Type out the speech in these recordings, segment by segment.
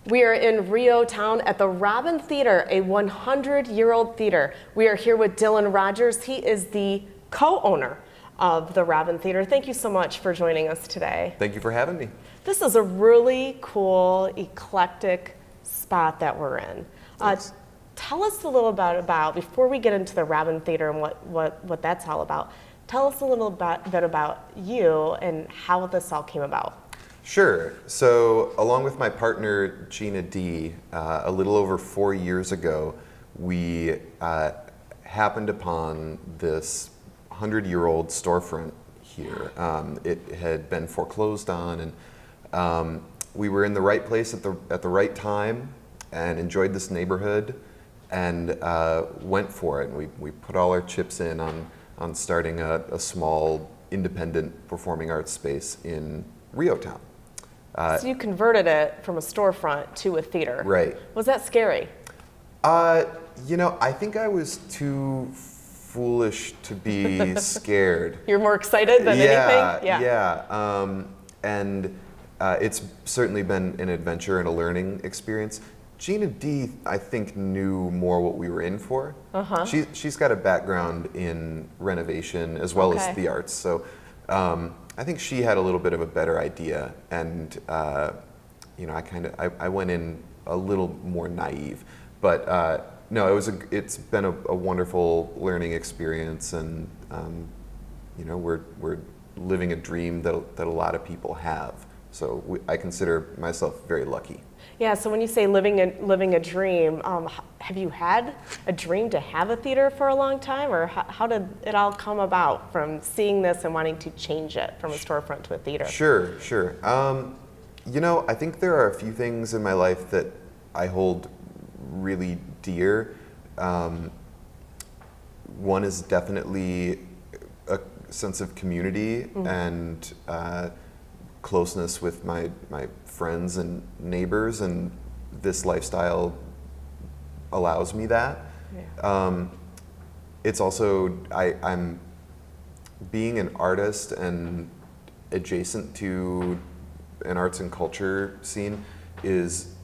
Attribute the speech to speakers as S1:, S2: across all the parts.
S1: We are in Rio Town at the Robin Theater, a 100-year-old theater. We are here with Dylan Rogers. He is the co-owner of the Robin Theater. Thank you so much for joining us today.
S2: Thank you for having me.
S1: This is a really cool, eclectic spot that we're in. Tell us a little bit about, before we get into the Robin Theater and what that's all about, tell us a little bit about you and how this all came about.
S2: Sure. So along with my partner, Gina D, a little over 4 years ago, we happened upon this 100-year-old storefront here. It had been foreclosed on, and we were in the right place at the right time and enjoyed this neighborhood and went for it. And we put all our chips in on starting a small independent performing arts space in Rio Town.
S1: So you converted it from a storefront to a theater.
S2: Right.
S1: Was that scary?
S2: You know, I think I was too foolish to be scared.
S1: You're more excited than anything?
S2: Yeah. And it's certainly been an adventure and a learning experience. Gina D, I think, knew more what we were in for. She's got a background in renovation as well as the arts. So I think she had a little bit of a better idea, and you know, I went in a little more naive, but no, it's been a wonderful learning experience, and you know, we're living a dream that a lot of people have. So I consider myself very lucky.
S1: Yeah. So when you say living a dream, have you had a dream to have a theater for a long time, or how did it all come about from seeing this and wanting to change it from a storefront to a theater? Sure.
S2: You know, I think there are a few things in my life that I hold really dear. One is definitely a sense of community and closeness with my friends and neighbors, and this lifestyle allows me that. Yeah. It's also, I'm being an artist and adjacent to an arts and culture scene is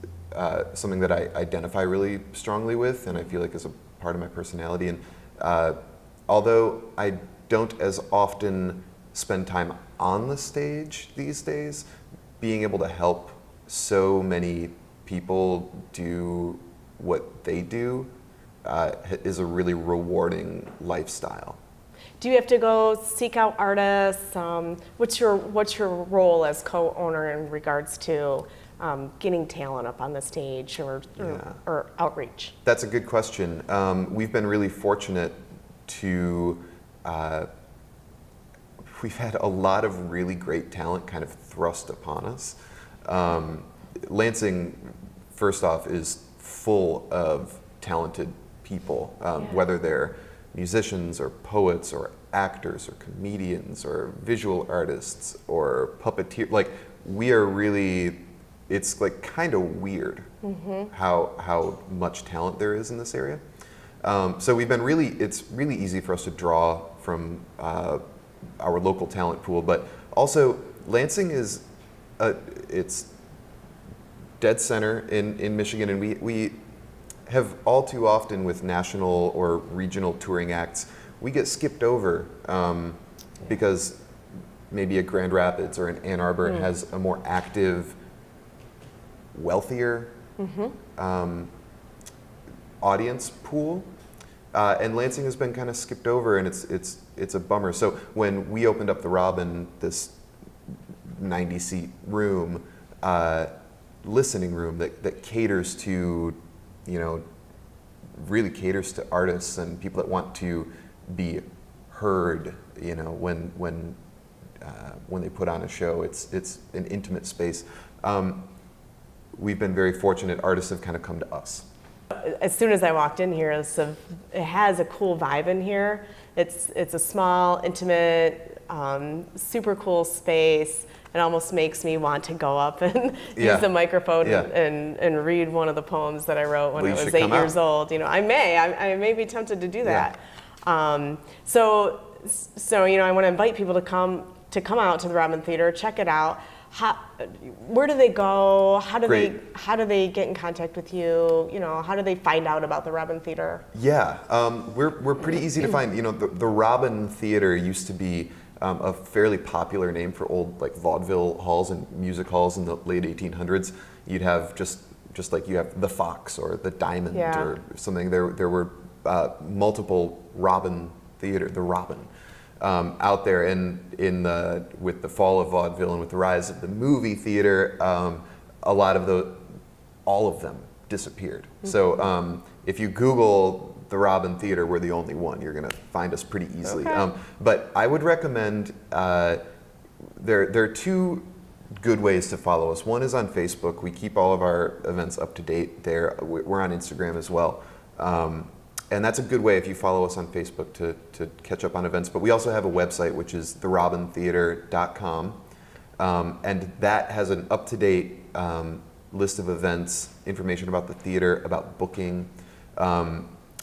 S2: something that I identify really strongly with, and I feel like is a part of my personality. And although I don't as often spend time on the stage these days, being able to help so many people do what they do is a really rewarding lifestyle.
S1: Do you have to go seek out artists? What's your role as co-owner in regards to getting talent up on the stage or outreach?
S2: That's a good question. We've been really fortunate to we've had a lot of really great talent kind of thrust upon us. Lansing, first off, is full of talented people, whether they're musicians or poets or actors or comedians or visual artists or puppeteers. Like, we are really, it's like kind of weird how much talent there is in this area. So we've been it's really easy for us to draw from our local talent pool, but also Lansing is it's dead center in Michigan, and we have all too often with national or regional touring acts, we get skipped over because maybe a Grand Rapids or an Ann Arbor has a more active, wealthier audience pool. And Lansing has been kind of skipped over, and it's a bummer. So when we opened up the Robin, this 90-seat room, listening room that caters to, you know, really caters to artists and people that want to be heard, you know, when they put on a show, it's an intimate space. We've been very fortunate. Artists have kind of come to us.
S1: As soon as I walked in here, it has a cool vibe in here. It's a small, intimate, super cool space. It almost makes me want to go up and use the microphone and read one of the poems that I wrote when I was 8 years old. You know, I may be tempted to do that. So you know, I want to invite people to come out to the Robin Theater, check it out. where do they go? How do
S2: Great.
S1: they get in contact with you? You know, how do they find out about the Robin Theater?
S2: Yeah, we're pretty easy to find. You know, the Robin Theater used to be a fairly popular name for old like vaudeville halls and music halls in the late 1800s. You'd have just like you have the Fox or the Diamond or something. There were multiple Robin Theater, the Robin, out there, and with the fall of vaudeville and with the rise of the movie theater, all of them disappeared. So if you Google the Robin Theater, we're the only one. You're going to find us pretty easily.
S1: Okay.
S2: But I would recommend there are two good ways to follow us. One is on Facebook. We keep all of our events up to date there. We're on Instagram as well. And that's a good way if you follow us on Facebook to catch up on events. But we also have a website, which is therobintheater.com. And that has an up-to-date list of events, information about the theater, about booking,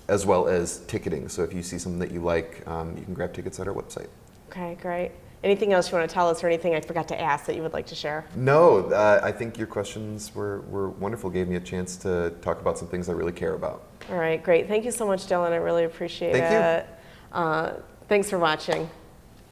S2: as well as ticketing. So if you see something that you like, you can grab tickets at our website.
S1: Okay, great. Anything else you want to tell us or anything I forgot to ask that you would like to share?
S2: No, I think your questions were wonderful. Gave me a chance to talk about some things I really care about.
S1: All right, great. Thank you so much, Dylan. I really appreciate
S2: Thank you.
S1: it. Thanks for watching.